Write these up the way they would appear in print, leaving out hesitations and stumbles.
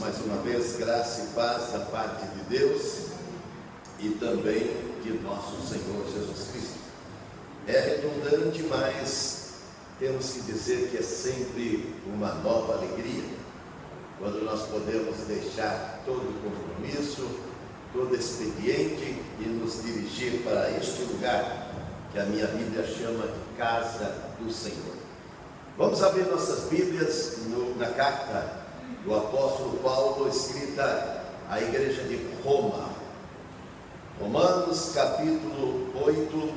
mais uma vez graça e paz da parte de Deus e também de nosso Senhor Jesus Cristo. É redundante, mas temos que dizer que é sempre uma nova alegria quando nós podemos deixar todo compromisso, todo expediente e nos dirigir para este lugar que a minha Bíblia chama de casa do Senhor. Vamos abrir nossas Bíblias na carta do apóstolo Paulo, escrita à igreja de Roma. Romanos capítulo 8,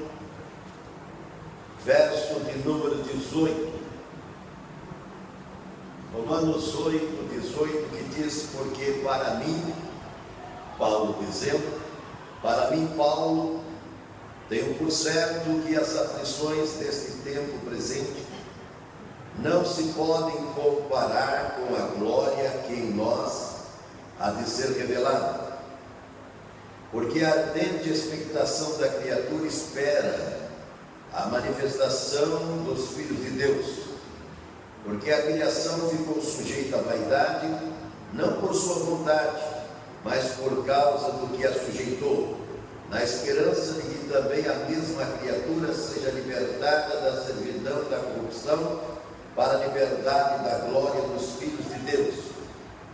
verso de número 18. Romanos 8, 18, que diz: porque para mim, Paulo dizendo, para mim, Paulo, tenho por certo que as aflições deste tempo presente não se podem comparar com a glória que em nós há de ser revelada. Porque a ardente expectação da criatura espera a manifestação dos filhos de Deus. Porque a criação ficou sujeita à vaidade, não por sua vontade, mas por causa do que a sujeitou, na esperança de que também a mesma criatura seja libertada da servidão da corrupção para a liberdade da glória dos filhos de Deus.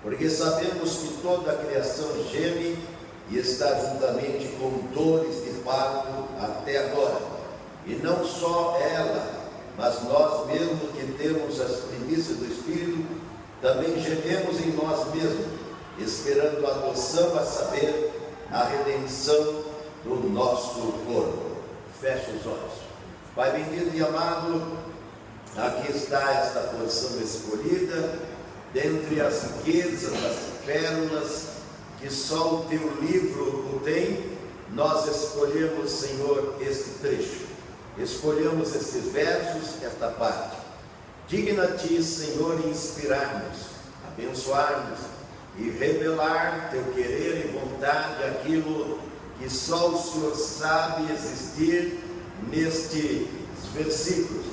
Porque sabemos que toda a criação geme e está juntamente com dores de parto até agora. E não só ela, mas nós mesmos que temos as primícias do Espírito, também gememos em nós mesmos, esperando a adoção, a saber, a redenção do nosso corpo. Feche os olhos. Pai bendito e amado, aqui está esta porção escolhida, dentre as riquezas, as pérolas, que só o teu livro o tem. Nós escolhemos, Senhor, este trecho, escolhemos estes versos, esta parte. Digna-te, Senhor, inspirar-nos, abençoar-nos e revelar teu querer e vontade, aquilo que só o Senhor sabe existir nestes versículos.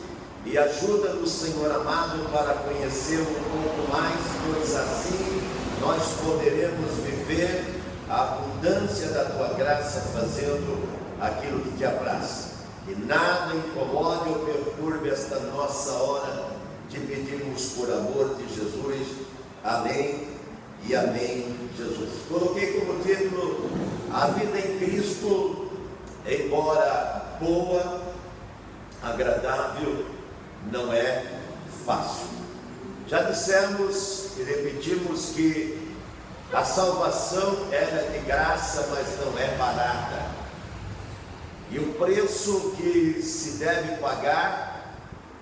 E ajuda-nos, Senhor amado, para conhecer um pouco mais, pois assim nós poderemos viver a abundância da Tua graça, fazendo aquilo que Te apraz. Que nada incomode ou perturbe esta nossa hora de pedirmos por amor de Jesus. Amém e amém, Jesus. Coloquei como título: a vida em Cristo, embora boa, agradável, não é fácil. Já dissemos e repetimos que a salvação é de graça, mas não é barata. E o preço que se deve pagar,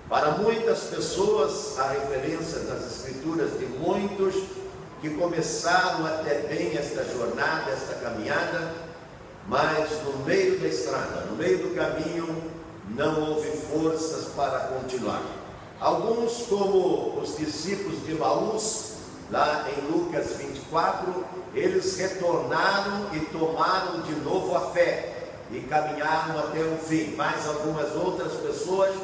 para muitas pessoas, a referência das Escrituras de muitos que começaram até bem esta jornada, esta caminhada, mas no meio da estrada, no meio do caminho, não houve forças para continuar. Alguns, como os discípulos de Emaús, lá em Lucas 24, eles retornaram e tomaram de novo a fé e caminharam até o fim, mas algumas outras pessoas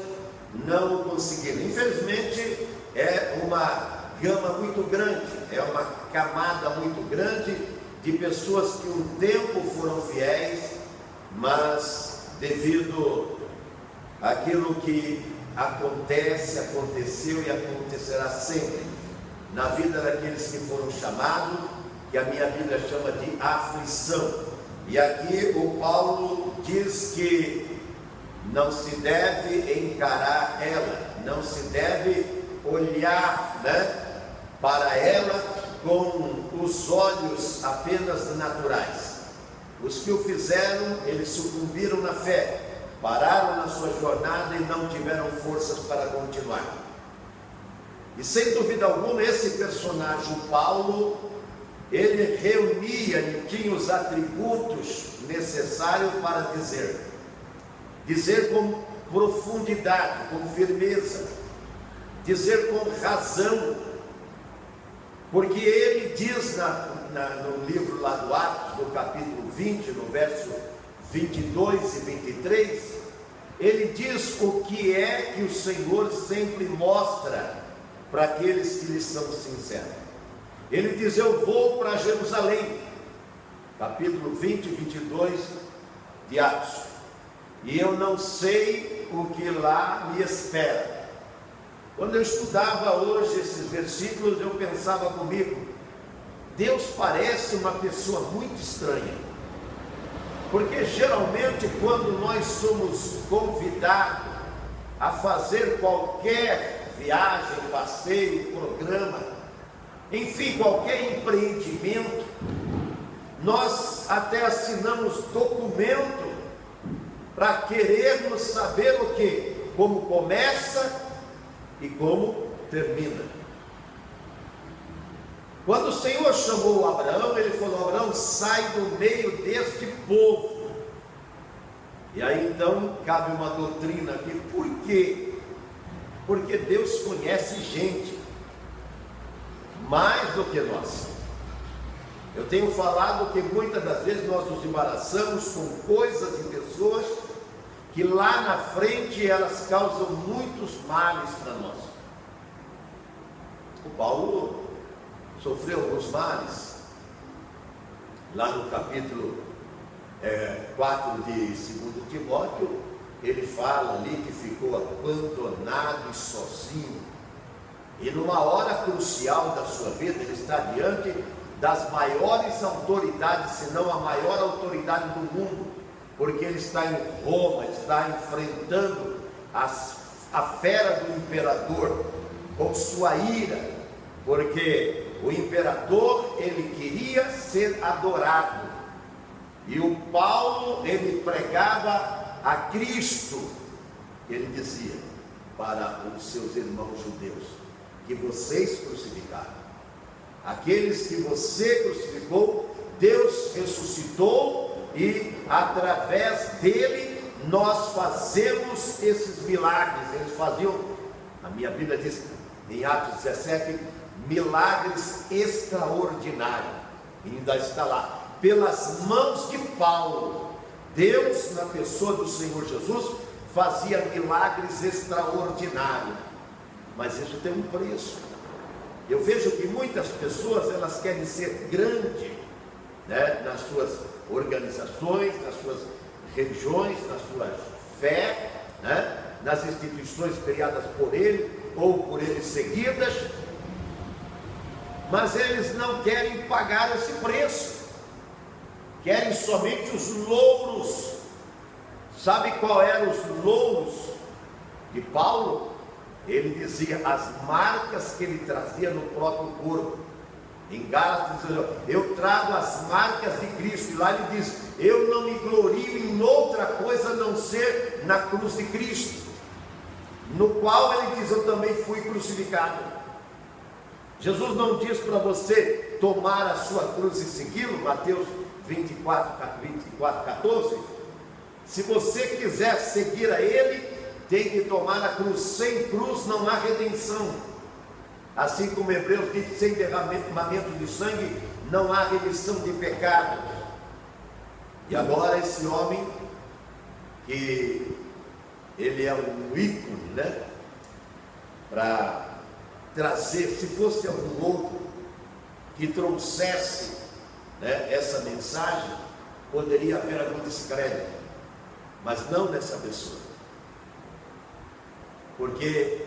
não o conseguiram. Infelizmente, é uma gama muito grande, é uma camada muito grande de pessoas que um tempo foram fiéis, mas devido aquilo que aconteceu e acontecerá sempre na vida daqueles que foram chamados, que a minha Bíblia chama de aflição. E aqui o Paulo diz que não se deve encarar ela, não se deve olhar, para ela com os olhos apenas naturais. Os que o fizeram, eles sucumbiram na fé, pararam na sua jornada e não tiveram forças para continuar. E sem dúvida alguma, esse personagem, Paulo, ele reunia e tinha os atributos necessários para dizer com profundidade, com firmeza, dizer com razão, porque ele diz no livro lá do Atos, no capítulo 20, no verso 22 e 23, ele diz o que é que o Senhor sempre mostra para aqueles que lhe são sinceros. ele diz: eu vou para Jerusalém, capítulo 20 e 22 de Atos, e eu não sei o que lá me espera. Quando eu estudava hoje esses versículos, eu pensava comigo: Deus parece uma pessoa muito estranha, porque geralmente quando nós somos convidados a fazer qualquer viagem, passeio, programa, enfim, qualquer empreendimento, nós até assinamos documento para querermos saber o quê? Como começa e como termina. Quando o Senhor chamou Abraão, ele falou: Abraão, sai do meio deste povo. E aí então cabe uma doutrina aqui. Por quê? Porque Deus conhece gente mais do que nós. Eu tenho falado que muitas das vezes nós nos embaraçamos com coisas e pessoas que lá na frente elas causam muitos males para nós. O Paulo sofreu alguns males. Lá no capítulo 4 de 2 Timóteo, ele fala ali que ficou abandonado e sozinho. E numa hora crucial da sua vida, ele está diante das maiores autoridades, se não a maior autoridade do mundo, porque ele está em Roma, está enfrentando a fera do imperador com sua ira, porque o imperador, ele queria ser adorado, e o Paulo, ele pregava a Cristo. Ele dizia para os seus irmãos judeus: que vocês crucificaram, aqueles que você crucificou, Deus ressuscitou, e através dele nós fazemos esses milagres. Eles faziam, a minha Bíblia diz em Atos 17, milagres extraordinários, e ainda está lá, pelas mãos de Paulo. Deus, na pessoa do Senhor Jesus, fazia milagres extraordinários, mas isso tem um preço. Eu vejo que muitas pessoas, elas querem ser grandes, né, nas suas organizações, nas suas religiões, na sua fé, né, nas instituições criadas por ele ou por ele seguidas, mas eles não querem pagar esse preço, querem somente os louros. Sabe qual eram os louros de Paulo? Ele dizia as marcas que ele trazia no próprio corpo. Em Gálatas, eu trago as marcas de Cristo. E lá ele diz: eu não me glorio em outra coisa a não ser na cruz de Cristo, no qual ele diz: eu também fui crucificado. Jesus não diz para você tomar a sua cruz e segui-lo, Mateus 24, 14. Se você quiser seguir a ele, tem que tomar a cruz. Sem cruz não há redenção. Assim como Hebreus diz: sem derramamento de sangue não há remissão de pecados. E agora esse homem, que ele é um ícone, né, para trazer, se fosse algum outro que trouxesse, né, essa mensagem, poderia haver algum descrédito, mas não nessa pessoa, porque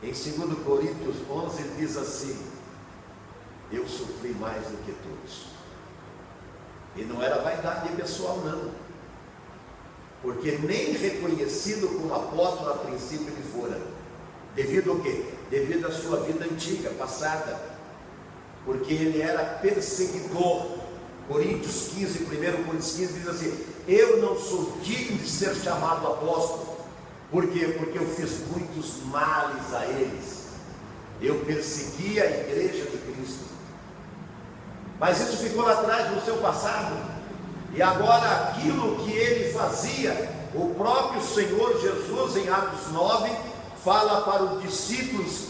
em 2 Coríntios 11 ele diz assim: eu sofri mais do que todos. E não era vaidade pessoal não, porque nem reconhecido como apóstolo a princípio ele fora. Devido ao quê? Devido à sua vida antiga, passada, porque ele era perseguidor. Coríntios 15, 1 Coríntios 15 diz assim: eu não sou digno de ser chamado apóstolo. Por quê? Porque eu fiz muitos males a eles. Eu persegui a igreja de Cristo. Mas isso ficou lá atrás no seu passado. E agora aquilo que ele fazia, o próprio Senhor Jesus em Atos 9 fala para os discípulos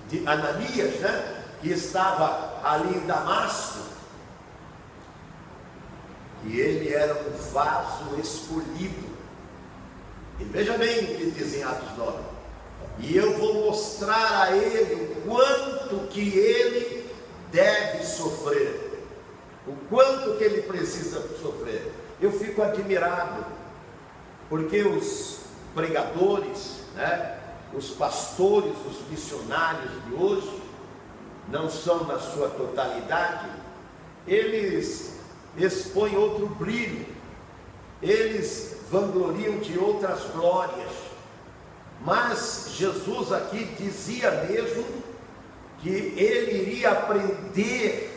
de Ananias, né, que estava ali em Damasco, que ele era um vaso escolhido. E veja bem o que diz em Atos 9: e eu vou mostrar a ele o quanto que ele deve o quanto que ele precisa sofrer. Eu fico admirado, porque os pregadores, né, os pastores, os missionários de hoje, não são na sua totalidade, eles expõem outro brilho, eles vangloriam de outras glórias, mas Jesus aqui dizia mesmo que ele iria aprender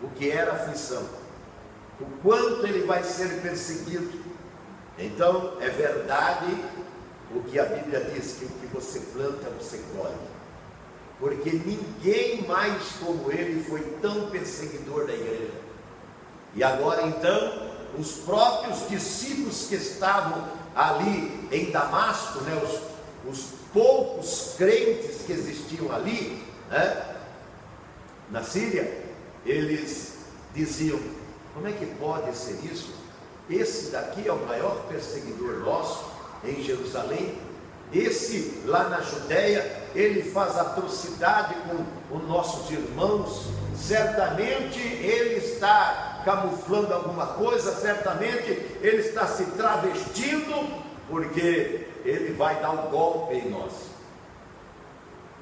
o que era aflição, o quanto ele vai ser perseguido. Então é verdade o que a Bíblia diz, que o que você planta você colhe, porque ninguém mais como ele foi tão perseguidor da igreja. E agora então os próprios discípulos que estavam ali em Damasco, né, os poucos crentes que existiam ali, né, na Síria, eles diziam: como é que pode ser isso? Esse daqui é o maior perseguidor nosso em Jerusalém, esse lá na Judéia, ele faz atrocidade com os nossos irmãos, certamente ele está camuflando alguma coisa, certamente ele está se travestindo, porque ele vai dar um golpe em nós.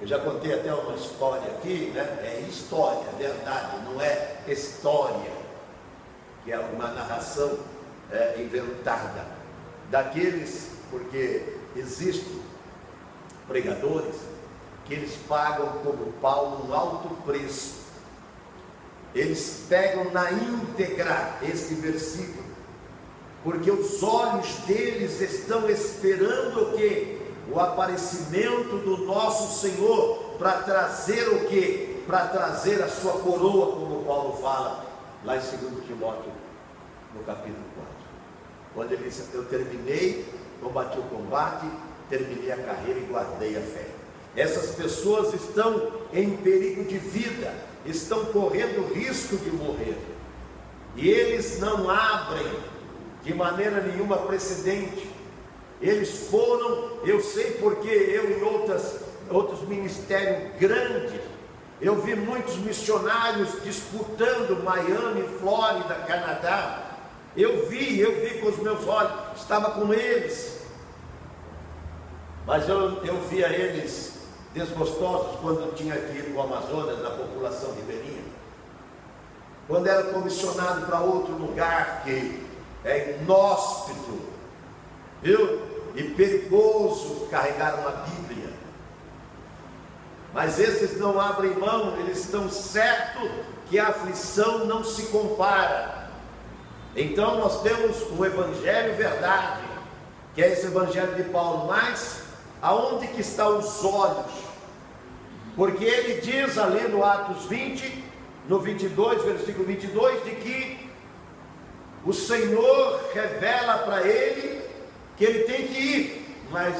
Eu já contei até uma história aqui, né? É história, é verdade, não é história, que é uma narração inventada, daqueles, porque existem pregadores que eles pagam, como Paulo, um alto preço. Eles pegam na íntegra este versículo, porque os olhos deles estão esperando o quê? O aparecimento do nosso Senhor, para trazer o quê? Para trazer a sua coroa, como Paulo fala lá em 2 Timóteo, no capítulo 4, quando ele diz: eu terminei, combati o combate, terminei a carreira e guardei a fé. Essas pessoas estão em perigo de vida, estão correndo risco de morrer, e eles não abrem de maneira nenhuma precedente. Eles foram, eu sei porque eu em outros ministérios grandes, eu vi muitos missionários disputando Miami, Flórida, Canadá. Eu vi com os meus olhos, estava com eles, mas eu via eles desgostosos quando tinha que ir para o Amazonas, na população ribeirinha, quando era comissionado para outro lugar que é inóspito, viu? E perigoso carregar uma Bíblia. Mas esses não abrem mão, eles estão certos que a aflição não se compara. Então nós temos o Evangelho verdade, que é esse Evangelho de Paulo, mas aonde que estão os olhos? Porque ele diz ali no Atos 20, no 22, versículo 22, de que o Senhor revela para ele que ele tem que ir, mas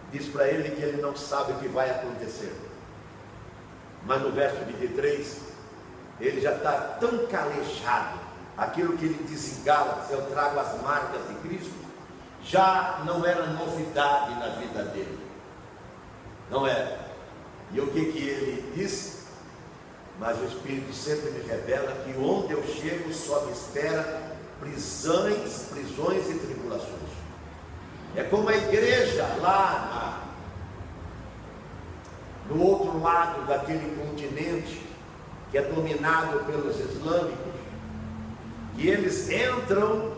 diz para ele que ele não sabe o que vai acontecer. Mas no verso 23, ele já está tão calejado, aquilo que ele diz em Gálatas: eu trago as marcas de Cristo, já não era novidade na vida dele, não era. E o que ele diz? Mas o Espírito sempre me revela que onde eu chego só me espera prisões e tribulações. É como a igreja lá no outro lado daquele continente, que é dominado pelos islâmicos, e eles entram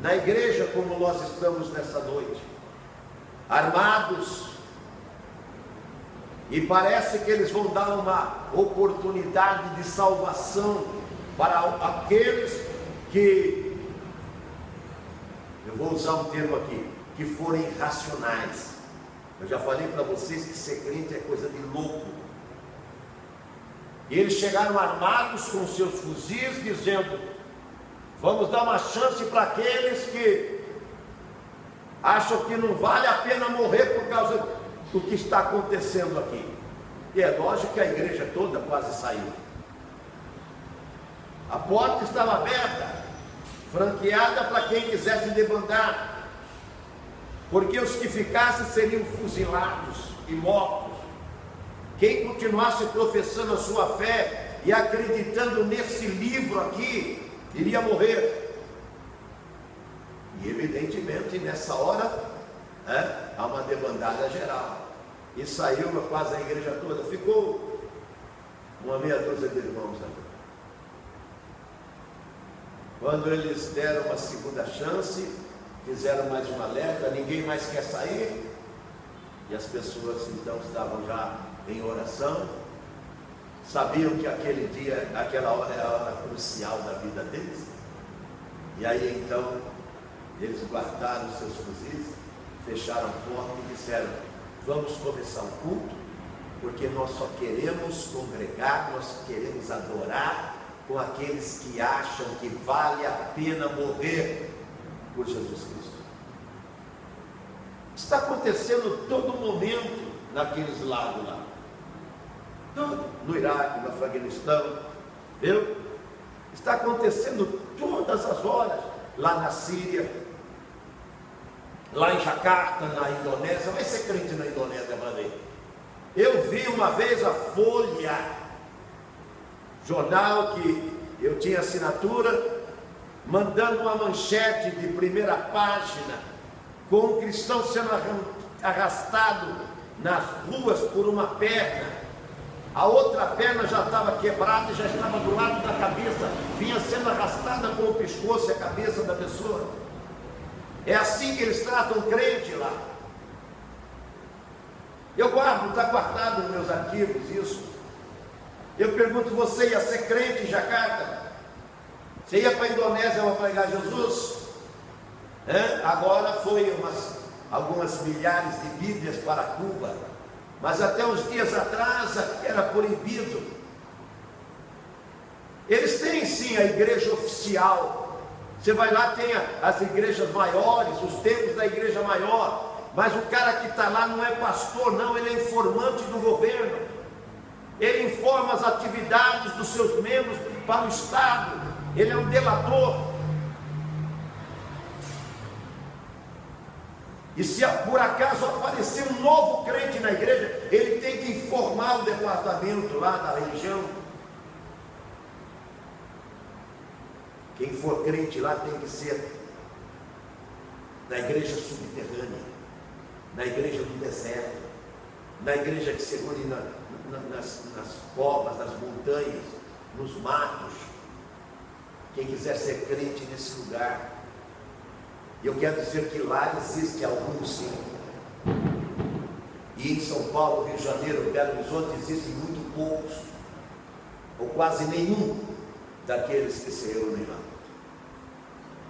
na igreja como nós estamos nessa noite, armados, e parece que eles vão dar uma oportunidade de salvação para aqueles que, eu vou usar um termo aqui, que forem irracionais. Eu já falei para vocês que ser crente é coisa de louco. E eles chegaram armados com seus fuzis, dizendo: vamos dar uma chance para aqueles que acham que não vale a pena morrer por causa do que está acontecendo aqui. E é lógico que a igreja toda quase saiu. A porta estava aberta, franqueada para quem quisesse debandar, porque os que ficassem seriam fuzilados e mortos. Quem continuasse professando a sua fé e acreditando nesse livro aqui, iria morrer. E evidentemente nessa hora há uma debandada geral. E saiu quase a igreja toda, ficou uma meia dúzia de irmãos ali. Quando eles deram uma segunda chance, fizeram mais uma alerta, ninguém mais quer sair, e as pessoas então estavam já em oração, sabiam que aquele dia, aquela hora era a hora crucial da vida deles, e aí então eles guardaram os seus fuzis, fecharam a porta e disseram: vamos começar o culto, porque nós só queremos congregar, nós queremos adorar com aqueles que acham que vale a pena morrer por Jesus Cristo. Está acontecendo todo momento naqueles lados lá, no Iraque, no Afeganistão, viu? Está acontecendo todas as horas, lá na Síria, lá em Jacarta, na Indonésia. Vai ser crente na Indonésia, para ver. Eu vi uma vez a Folha, jornal que eu tinha assinatura, mandando uma manchete de primeira página, com um cristão sendo arrastado nas ruas por uma perna, a outra perna já estava quebrada e já estava do lado da cabeça, vinha sendo arrastada com o pescoço e a cabeça da pessoa. É assim que eles tratam o crente lá. Eu guardo, está guardado nos meus arquivos isso. Eu pergunto: você ia ser crente em Jacarta? Você ia para a Indonésia para pregar Jesus? Agora foi algumas milhares de Bíblias para Cuba, mas até uns dias atrás era proibido. Eles têm sim a igreja oficial. Você vai lá, tem as igrejas maiores, os templos da igreja maior, mas o cara que está lá não é pastor, não, ele é informante do governo. Ele informa as atividades dos seus membros para o Estado, ele é um delator. E se por acaso aparecer um novo crente na igreja, ele tem que informar o departamento lá da religião. Quem for crente lá tem que ser na igreja subterrânea, na igreja do deserto, na igreja que se reúne nas covas, nas montanhas, nos matos. Quem quiser ser crente nesse lugar. E eu quero dizer que lá existe alguns sim. E em São Paulo, Rio de Janeiro, Belo Horizonte, existem muito poucos, ou quase nenhum daqueles que se reúnem lá.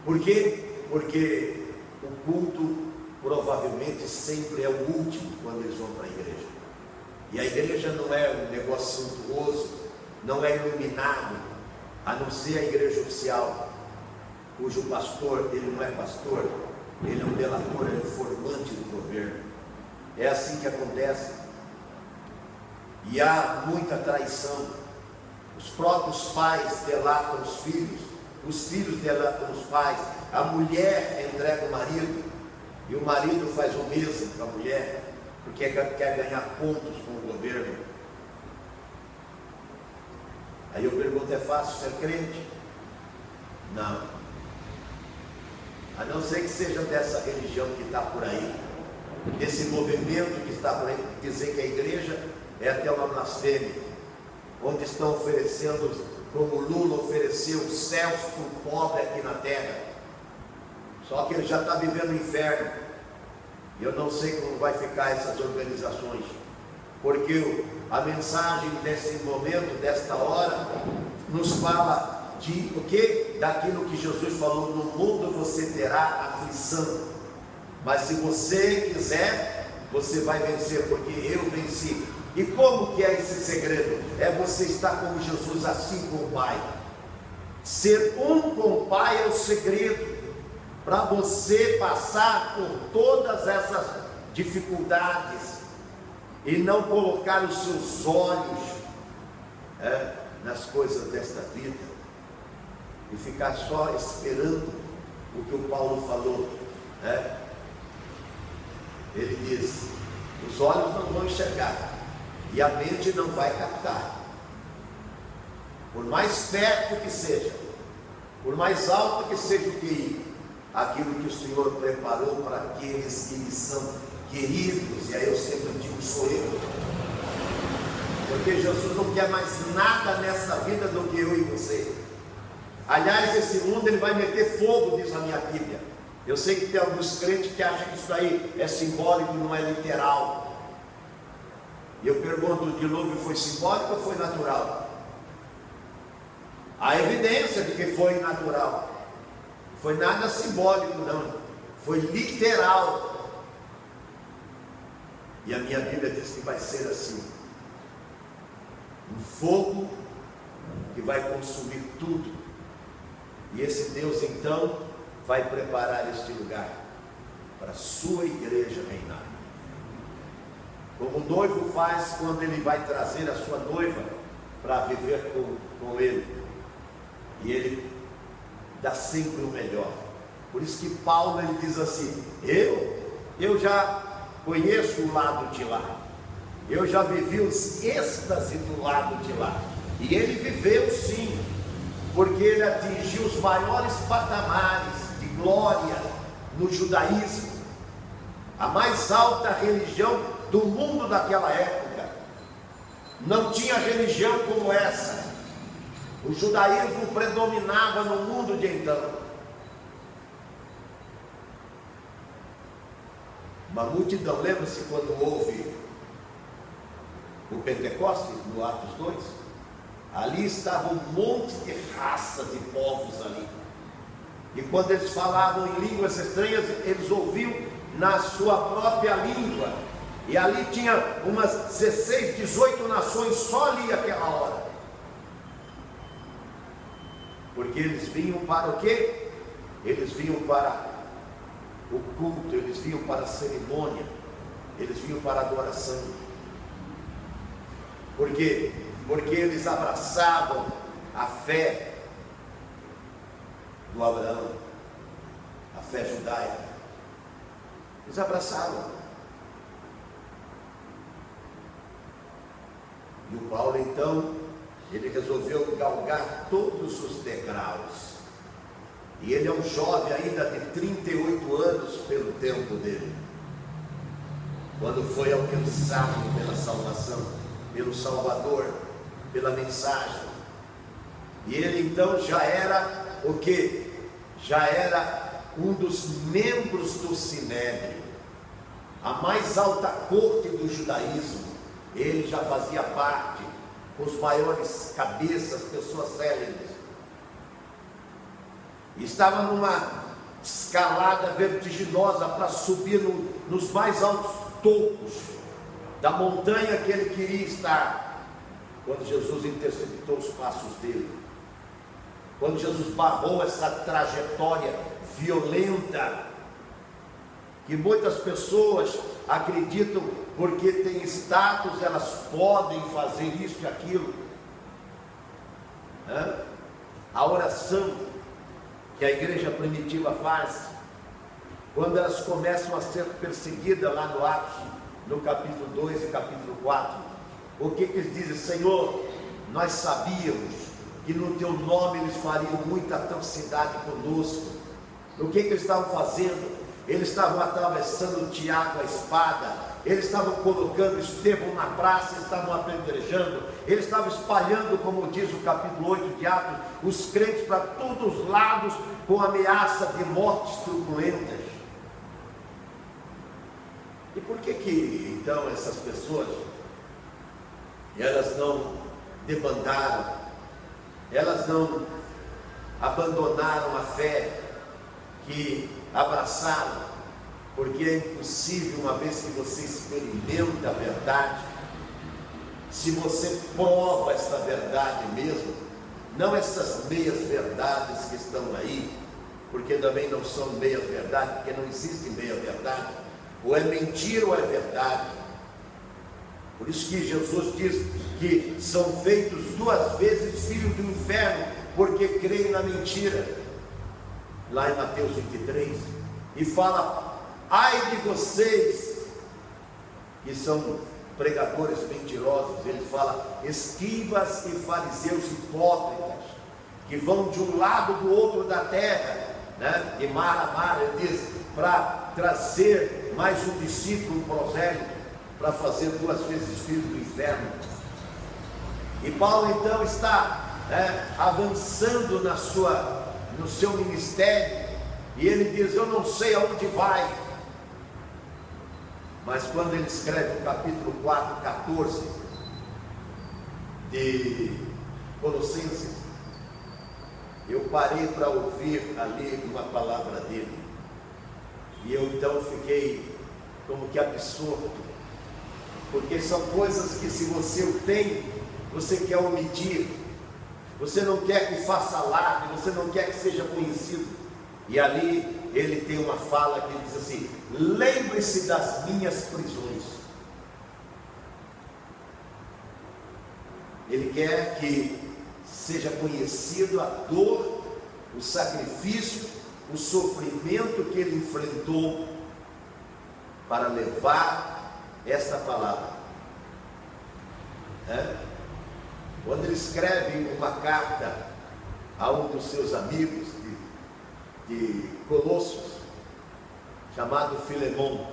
Por quê? Porque o culto provavelmente sempre é o último quando eles vão para a igreja. E a igreja não é um negócio suntuoso, não é iluminado, a não ser a igreja oficial, cujo pastor, ele não é pastor, ele é um delator, é um informante do governo. É assim que acontece. E há muita traição. Os próprios pais delatam os filhos delatam os pais, a mulher entrega o marido, e o marido faz o mesmo para a mulher, porque quer ganhar pontos com o governo. Aí eu pergunto: é fácil ser crente? Não. A não ser que seja dessa religião que está por aí, desse movimento que está por aí, dizer que a igreja é até uma blasfêmia, onde estão oferecendo, como Lula ofereceu, os céus para o pobre aqui na terra. Só que ele já está vivendo o inferno. Eu não sei como vai ficar essas organizações, porque a mensagem desse momento, desta hora, nos fala de o quê? Daquilo que Jesus falou: no mundo você terá aflição, mas se você quiser, você vai vencer, porque eu venci. E como que é esse segredo? É você estar com Jesus, assim com o Pai. Ser um com o Pai é o segredo para você passar por todas essas dificuldades e não colocar os seus olhos nas coisas desta vida e ficar só esperando o que o Paulo falou. Ele diz: os olhos não vão enxergar e a mente não vai captar, por mais fértil que seja, por mais alto que seja o QI, aquilo que o Senhor preparou para aqueles que lhe são queridos, e aí eu sempre digo, sou eu, porque Jesus não quer mais nada nessa vida do que eu e você. Aliás, esse mundo ele vai meter fogo, diz a minha Bíblia. Eu sei que tem alguns crentes que acham que isso daí é simbólico, não é literal. E eu pergunto, o dilúvio foi simbólico ou foi natural? Há evidência de que foi natural. Não foi nada simbólico, não. Foi literal. E a minha Bíblia diz que vai ser assim. Um fogo que vai consumir tudo. E esse Deus então vai preparar este lugar para a sua igreja reinar. Como o noivo faz quando ele vai trazer a sua noiva para viver com ele. E ele dá sempre o melhor. Por isso que Paulo ele diz assim: eu já conheço o lado de lá. Eu já vivi os êxtases do lado de lá. E ele viveu sim, porque ele atingiu os maiores patamares de glória no judaísmo, a mais alta religião do mundo daquela época. Não tinha religião como essa. O judaísmo predominava no mundo de então. Uma multidão, lembra-se quando houve o Pentecostes, no Atos 2? Ali estava um monte de raças e povos ali. E quando eles falavam em línguas estranhas, eles ouviam na sua própria língua. E ali tinha umas 16, 18 nações só ali aquela hora. Porque eles vinham para o quê? Eles vinham para o culto, eles vinham para a cerimônia, eles vinham para a adoração. Por quê? Porque eles abraçavam a fé do Abraão, a fé judaica. Eles abraçavam. E o Paulo então, ele resolveu galgar todos os degraus. E ele é um jovem ainda de 38 anos pelo tempo dele, quando foi alcançado pela salvação, pelo Salvador, pela mensagem. E ele então já era o quê? Já era um dos membros do Sinédrio, a mais alta corte do judaísmo. Ele já fazia parte com os maiores cabeças, pessoas célebres. E estava numa escalada vertiginosa para subir nos mais altos topos da montanha que ele queria estar, quando Jesus interceptou os passos dele, quando Jesus barrou essa trajetória violenta, que muitas pessoas acreditam porque tem status, elas podem fazer isso e aquilo. A oração que a igreja primitiva faz, quando elas começam a ser perseguidas lá no Atos, no capítulo 2 e capítulo 4, o que eles dizem? Senhor, nós sabíamos que no teu nome eles fariam muita atrocidade conosco. O que eles estavam fazendo? Eles estavam atravessando Tiago a espada, eles estavam colocando Estevão na praça, eles estavam apedrejando, eles estavam espalhando, como diz o capítulo 8 de Atos, os crentes para todos os lados, com ameaça de mortes truculentas. E por que então essas pessoas, elas não debandaram, elas não abandonaram a fé que abraçaram? Porque é impossível, uma vez que você experimenta a verdade, se você prova essa verdade mesmo, não essas meias verdades que estão aí, porque também não são meias verdades, porque não existe meia verdade, ou é mentira ou é verdade. Por isso que Jesus diz que são feitos duas vezes filhos do inferno, porque creem na mentira, lá em Mateus 23, e fala: ai de vocês que são pregadores mentirosos. Ele fala: escribas e fariseus hipócritas, que vão de um lado do outro da terra, né? De mar a mar, ele diz, para trazer mais um discípulo, um prosélito, para fazer 2 vezes filho do inferno. E Paulo então está, avançando no seu ministério, e ele diz: eu não sei aonde vai. Mas quando ele escreve o capítulo 4, 14 de Colossenses, eu parei para ouvir ali uma palavra dele, e eu então fiquei como que absorto, porque são coisas que, se você o tem, você quer omitir, você não quer que faça alarde, você não quer que seja conhecido. E ali ele tem uma fala que ele diz assim: lembre-se das minhas prisões. Ele quer que seja conhecido a dor, o sacrifício, o sofrimento que ele enfrentou para levar esta palavra. Quando ele escreve uma carta a um dos seus amigos de Colossos, chamado Filemão,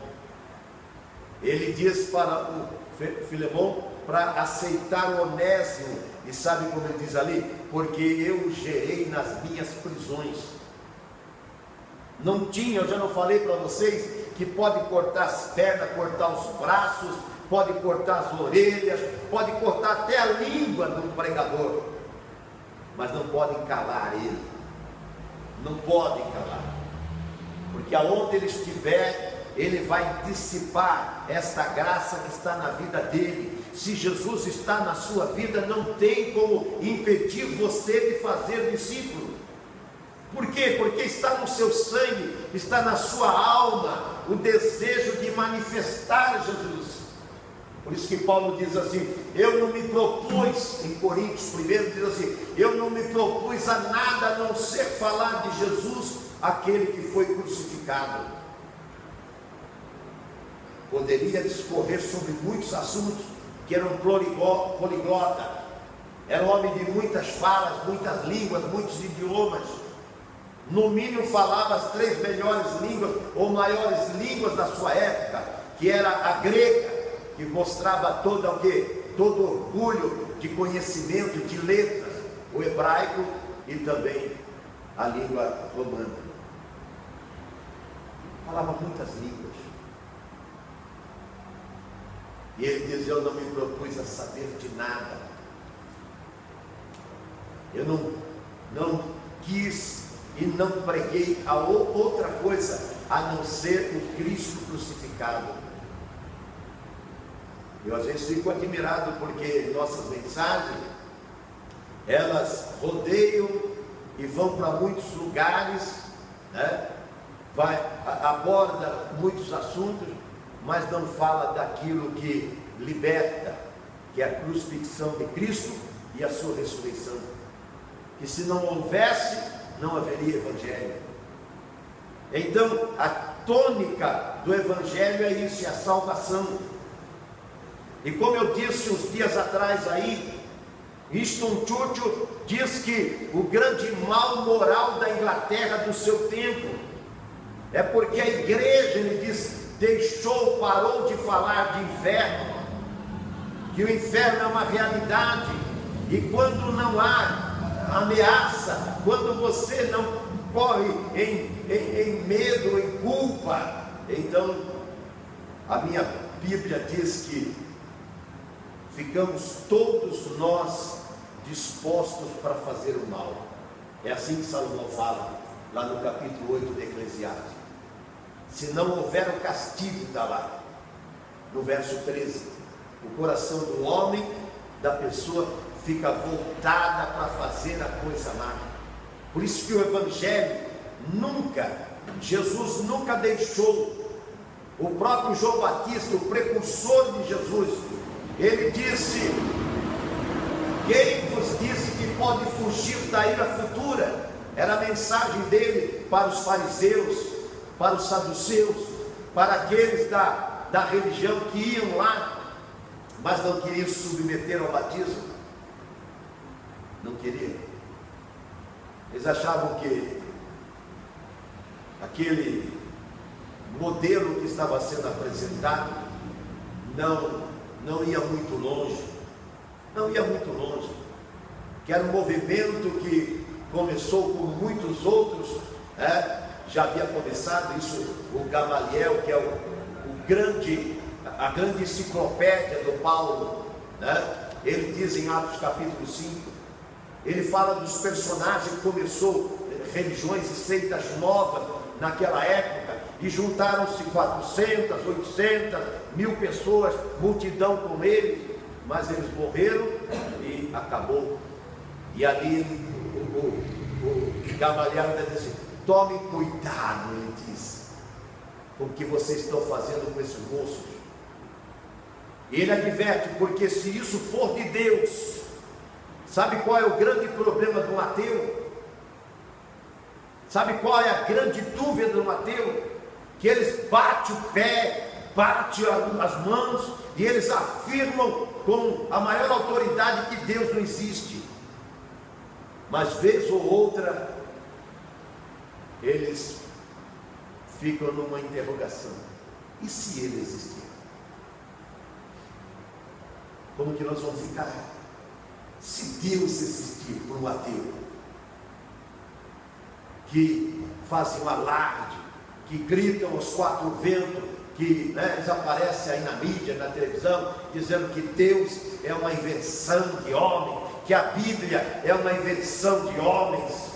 ele diz para o Filemão para aceitar o Onésimo, e sabe como ele diz ali? Porque eu o gerei nas minhas prisões. Não tinha, eu já não falei para vocês, que pode cortar as pernas, cortar os braços, pode cortar as orelhas, pode cortar até a língua de um pregador, mas não podem calar ele, não podem calar, porque aonde ele estiver, ele vai dissipar esta graça que está na vida dele. Se Jesus está na sua vida, não tem como impedir você de fazer discípulo. Por quê? Porque está no seu sangue, está na sua alma o desejo de manifestar Jesus. Por isso que Paulo diz assim: eu não me propus, em Coríntios primeiro diz assim, eu não me propus a nada a não ser falar de Jesus, aquele que foi crucificado. Poderia discorrer sobre muitos assuntos, que era um poliglota, era um homem de muitas falas, muitas línguas, muitos idiomas. No mínimo falava as 3 melhores línguas, ou maiores línguas da sua época, que era a grega, que mostrava todo orgulho de conhecimento, de letras, o hebraico e também a língua romana. Falava muitas línguas. E ele diz: eu não me propus a saber de nada, eu não quis e não preguei a outra coisa a não ser o Cristo crucificado. Eu às vezes fico admirado, porque nossas mensagens, elas rodeiam e vão para muitos lugares, aborda muitos assuntos, mas não fala daquilo que liberta, que é a crucifixão de Cristo e a sua ressurreição. Que se não houvesse, não haveria evangelho. Então a tônica do evangelho é isso, é a salvação. E como eu disse uns dias atrás aí, Winston Churchill diz que o grande mal moral da Inglaterra do seu tempo é porque a igreja, ele diz, parou de falar de inferno, que o inferno é uma realidade, e quando não há ameaça, quando você não corre em medo, em culpa, então a minha Bíblia diz que ficamos todos nós dispostos para fazer o mal. É assim que Salomão fala lá no capítulo 8 de Eclesiastes. Se não houver o castigo, está lá no verso 13, o coração do homem, da pessoa, fica voltada para fazer a coisa má. Por isso que o evangelho Jesus nunca deixou. O próprio João Batista, o precursor de Jesus, ele disse: quem vos disse que pode fugir da ira futura? Era a mensagem dele para os fariseus, para os saduceus, para aqueles da religião que iam lá. mas não queriam se submeter ao batismo. Não queriam. Eles achavam que aquele modelo que estava sendo apresentado não ia muito longe. Não ia muito longe. Que era um movimento que começou como muitos outros, já havia começado isso, o Gamaliel, que é a grande enciclopédia do Paulo, ele diz em Atos capítulo 5, ele fala dos personagens que começou religiões e seitas novas naquela época, e juntaram-se 400, 800, 1000 pessoas, multidão com ele, mas eles morreram e acabou. E ali o Gamaliel disse: tome cuidado, ele disse, com o que vocês estão fazendo com esses moços. Ele adverte, porque se isso for de Deus, sabe qual é o grande problema do ateu? Sabe qual é a grande dúvida do ateu? Que eles batem o pé, batem as mãos, e eles afirmam com a maior autoridade que Deus não existe. Mas vez ou outra, eles ficam numa interrogação: e se ele existir? Como que nós vamos ficar se Deus existir para um ateu? Que fazem um alarde, que gritam aos quatro ventos, que eles aparecem aí na mídia, na televisão, dizendo que Deus é uma invenção de homem, que a Bíblia é uma invenção de homens.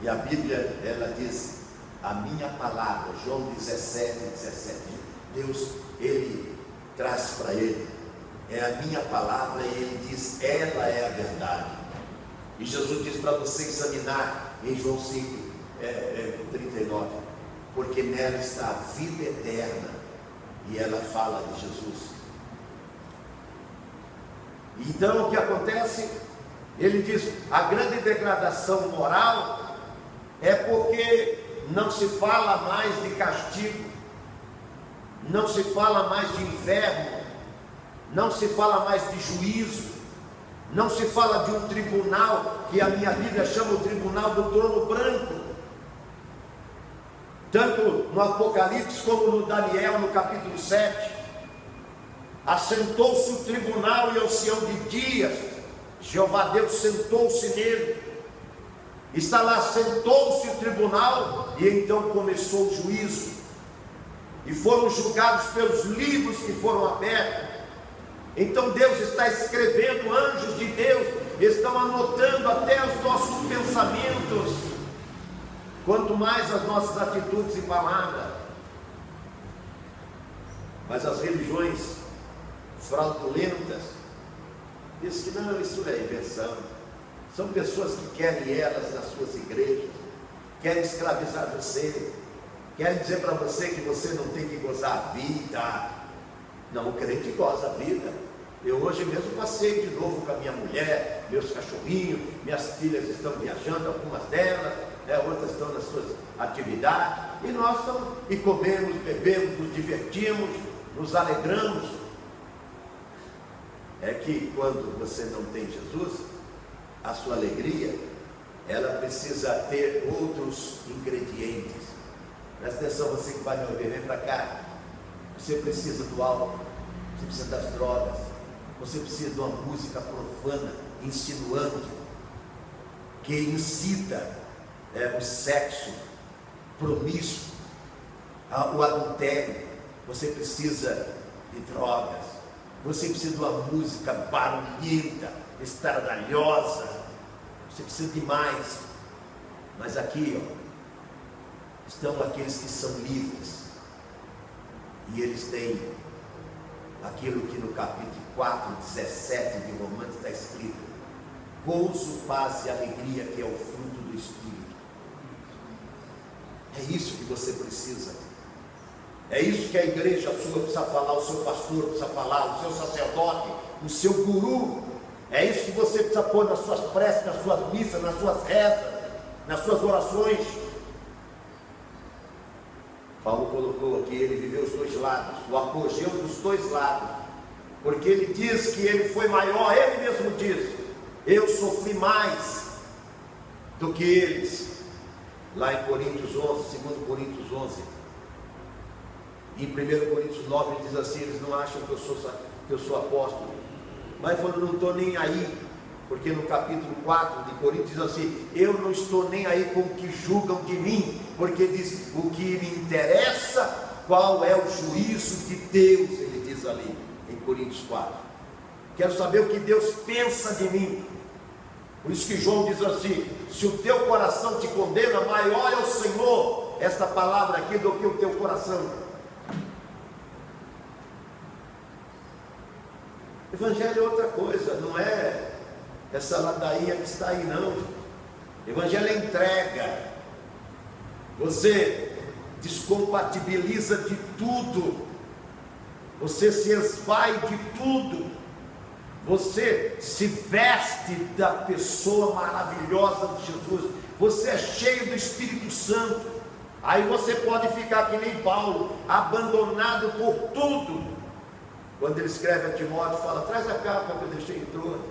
E a Bíblia, ela diz: a minha palavra, João 17, Deus, ele traz para ele, é a minha palavra, e ele diz, ela é a verdade. E Jesus diz para você examinar em João 5:39, porque nela está a vida eterna, e ela fala de Jesus. Então o que acontece? Ele diz: a grande degradação moral é porque não se fala mais de castigo, não se fala mais de inferno, não se fala mais de juízo, não se fala de um tribunal, que a minha Bíblia chama o tribunal do trono branco. Tanto no Apocalipse como no Daniel, no capítulo 7, assentou-se o tribunal e ancião de dias, Jeová Deus sentou-se nele, está lá, sentou-se o tribunal, e então começou o juízo, e foram julgados pelos livros que foram abertos. Então Deus está escrevendo, anjos de Deus estão anotando até os nossos pensamentos, quanto mais as nossas atitudes e palavras. Mas as religiões fraudulentas dizem que não, isso é invenção. São pessoas que querem elas nas suas igrejas, querem escravizar você, querem dizer para você que você não tem que gozar a vida. Não, o crente goza a vida. Eu hoje mesmo passei de novo com a minha mulher, meus cachorrinhos, minhas filhas estão viajando, algumas delas, outras estão nas suas atividades, e nós estamos, e comemos, bebemos, nos divertimos, nos alegramos. É que quando você não tem Jesus, a sua alegria, ela precisa ter outros ingredientes. Presta atenção, você que vai me ouvir, vem para cá. Você precisa do álcool, você precisa das drogas, você precisa de uma música profana, insinuante, que incita o sexo promíscuo, o adultério. Você precisa de drogas, você precisa de uma música barulhenta, estardalhosa, você precisa de mais. Mas aqui, estão aqueles que são livres, e eles têm aquilo que no capítulo 4:17 de Romanos está escrito: gozo, paz e alegria, que é o fruto do Espírito. É isso que você precisa, é isso que a igreja sua precisa falar, o seu pastor precisa falar, o seu sacerdote, o seu guru. É isso que você precisa pôr nas suas preces, nas suas missas, nas suas rezas, nas suas orações. Paulo colocou aqui, ele viveu os dois lados, o apogeu dos dois lados, porque ele diz que ele foi maior, ele mesmo diz, eu sofri mais do que eles, lá em Coríntios 11, 2 Coríntios 11, em 1 Coríntios 9 ele diz assim, eles não acham que eu sou apóstolo, mas eu não estou nem aí, porque no capítulo 4 de Coríntios diz assim, eu não estou nem aí com o que julgam de mim, porque diz, o que me interessa, qual é o juízo de Deus, ele diz ali, em Coríntios 4, quero saber o que Deus pensa de mim, por isso que João diz assim, se o teu coração te condena, maior é o Senhor, esta palavra aqui, do que o teu coração. Evangelho é outra coisa, não é essa ladainha que está aí não. Evangelho é entrega. Você descompatibiliza de tudo, você se esvai de tudo, você se veste da pessoa maravilhosa de Jesus, você é cheio do Espírito Santo. Aí você pode ficar que nem Paulo, abandonado por tudo. Quando ele escreve a Timóteo, fala, traz a capa que eu deixei em trono,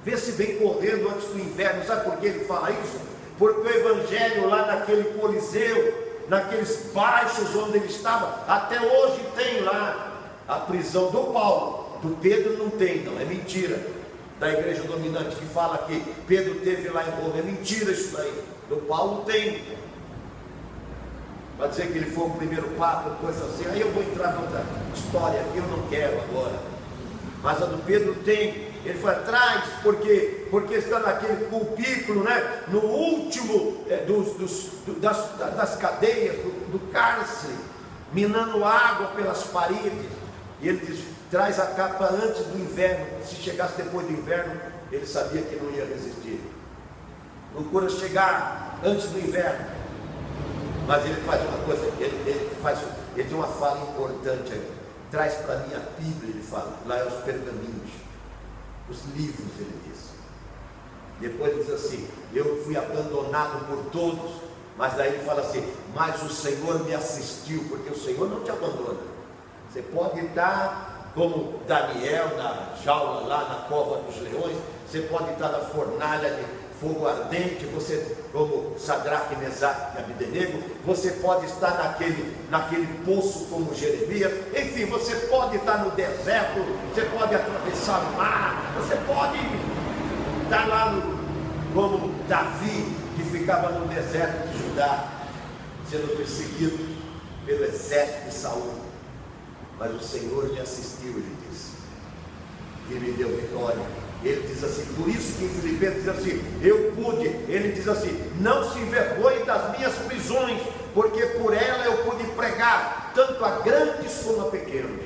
vê se vem correndo antes do inverno. Sabe por que ele fala isso? Porque o evangelho lá naquele Coliseu, naqueles baixos onde ele estava, até hoje tem lá a prisão do Paulo. Do Pedro não tem, não, é mentira, da igreja dominante que fala que Pedro teve lá em Roma, é mentira isso daí. Do Paulo tem, para dizer que ele foi o primeiro papa, coisa assim. Aí eu vou entrar noutra história aqui, eu não quero agora, mas a do Pedro tem. Ele foi atrás, porque está naquele cubículo, né? No último das cadeias, do cárcere, minando água pelas paredes. E ele diz, traz a capa antes do inverno. Se chegasse depois do inverno, ele sabia que não ia resistir. Procura chegar antes do inverno. Mas ele faz uma coisa, ele tem uma fala importante aí. Traz para mim a Bíblia, ele fala, lá é os pergaminhos, os livros, ele diz. Depois diz assim, eu fui abandonado por todos, mas daí ele fala assim, mas o Senhor me assistiu, porque o Senhor não te abandona. Você pode estar como Daniel na jaula lá na cova dos leões, você pode estar na fornalha de fogo ardente, você como Sadraque, Mesaque e Abdenego, você pode estar naquele poço como Jeremias, enfim, você pode estar no deserto, você pode atravessar o mar, você pode estar lá como Davi, que ficava no deserto de Judá, sendo perseguido pelo exército de Saul, mas o Senhor me assistiu, ele disse, e me deu vitória. Ele diz assim, por isso que em Filipenses diz assim, eu pude, ele diz assim, não se envergonhe das minhas prisões, porque por ela eu pude pregar, tanto a grandes como a pequenos.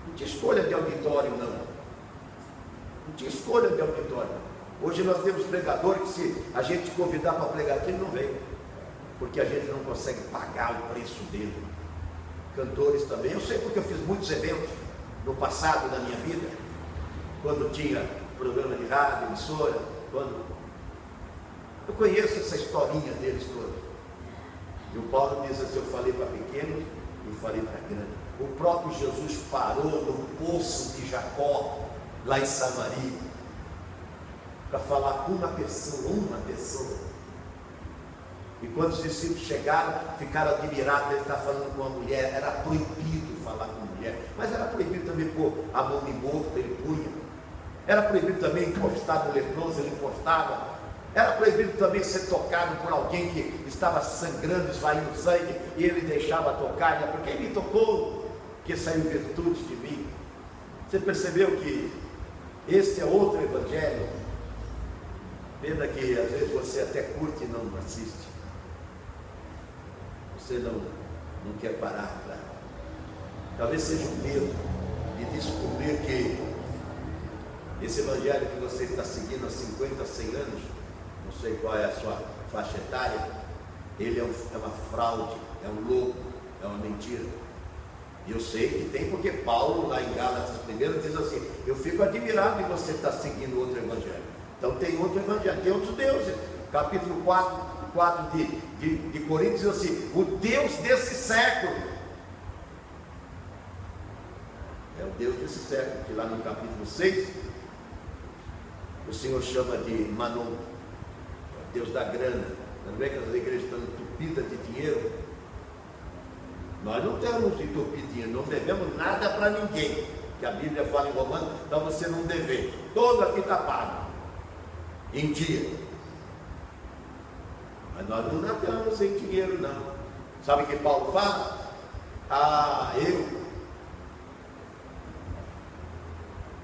Não tinha escolha de auditório não, não tinha escolha de auditório. Hoje nós temos pregador que se a gente convidar para pregar aqui, ele não vem, porque a gente não consegue pagar o preço dele. Cantores também, eu sei porque eu fiz muitos eventos no passado da minha vida, quando tinha programa de rádio, emissora, eu conheço essa historinha deles todos. E o Paulo diz assim, eu falei para pequenos e falei para grandes. O próprio Jesus parou no poço de Jacó, lá em Samaria, para falar com uma pessoa. E quando os discípulos chegaram, ficaram admirados, ele está falando com uma mulher. Era proibido falar com mulher, mas era proibido também pôr a mão em morto, ele punha. Era proibido também encostar no leproso, ele encostava. Era proibido também ser tocado por alguém que estava sangrando, esvaindo sangue, e ele deixava tocar, né? Porque ele me tocou, que saiu virtude de mim. Você percebeu que este é outro evangelho? Pena que às vezes você até curte e não assiste. Você não quer parar para... Talvez seja um medo de descobrir que esse evangelho que você está seguindo há 50, 100 anos, não sei qual é a sua faixa etária, ele é uma fraude, é um louco, é uma mentira. E eu sei que tem, porque Paulo lá em Gálatas 1 diz assim, eu fico admirado de você estar seguindo outro evangelho. Então tem outro evangelho, tem outros deuses. capítulo 4 de Coríntios, diz assim: o Deus desse século. É o Deus desse século, que lá no capítulo 6, o Senhor chama de Manon, o Deus da grana. Não é que as igrejas estão entupidas de dinheiro? Nós não temos entupido de dinheiro, não devemos nada para ninguém, que a Bíblia fala em Romanos, então você não dever, todo aqui está pago, em dia. Mas nós não nadamos sem dinheiro, não. Sabe o que Paulo fala?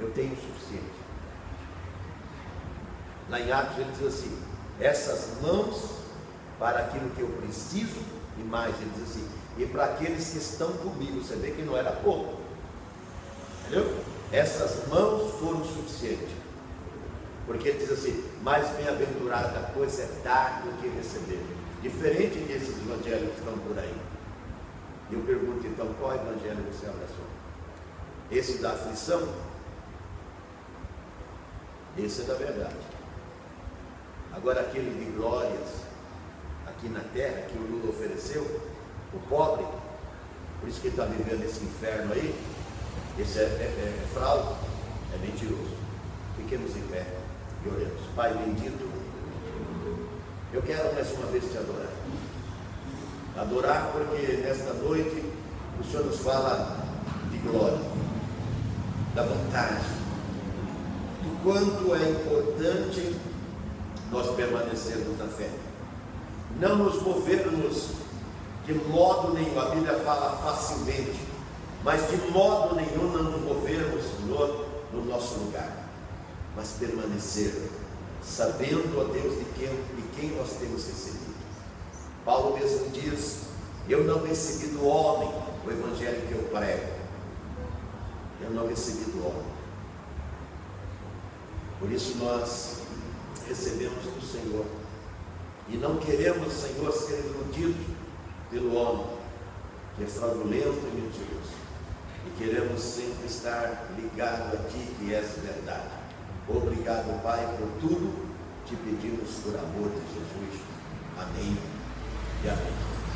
Eu tenho o suficiente. Lá em Atos ele diz assim: essas mãos para aquilo que eu preciso e mais. Ele diz assim: e para aqueles que estão comigo. Você vê que não era pouco, entendeu? Essas mãos foram suficientes, porque ele diz assim: mais bem-aventurada coisa é dar do que receber. Diferente desses evangelhos que estão por aí. Eu pergunto então, qual evangelho você abraçou? Esse da aflição? Esse é da verdade. Agora aquele de glórias aqui na terra que o Lula ofereceu, o pobre, por isso que ele está vivendo esse inferno aí, esse é fraude, é mentiroso. Fiquemos em pé e oremos. Pai bendito, eu quero mais uma vez te adorar. Adorar porque nesta noite o Senhor nos fala de glória, da vantagem, do quanto é importante nós permanecermos na fé, não nos movermos de modo nenhum. A Bíblia fala facilmente, mas de modo nenhum não nos movermos, Senhor, no nosso lugar, mas permanecer, sabendo, ó Deus, de quem nós temos recebido. Paulo mesmo diz: eu não recebi do homem o evangelho que eu prego, eu não recebi do homem. Por isso nós recebemos do Senhor, e não queremos, Senhor, ser iludidos pelo homem, que é fraudulento e mentiroso, e queremos sempre estar ligado a Ti, que és verdade. Obrigado, Pai, por tudo, te pedimos por amor de Jesus. Amém e amém.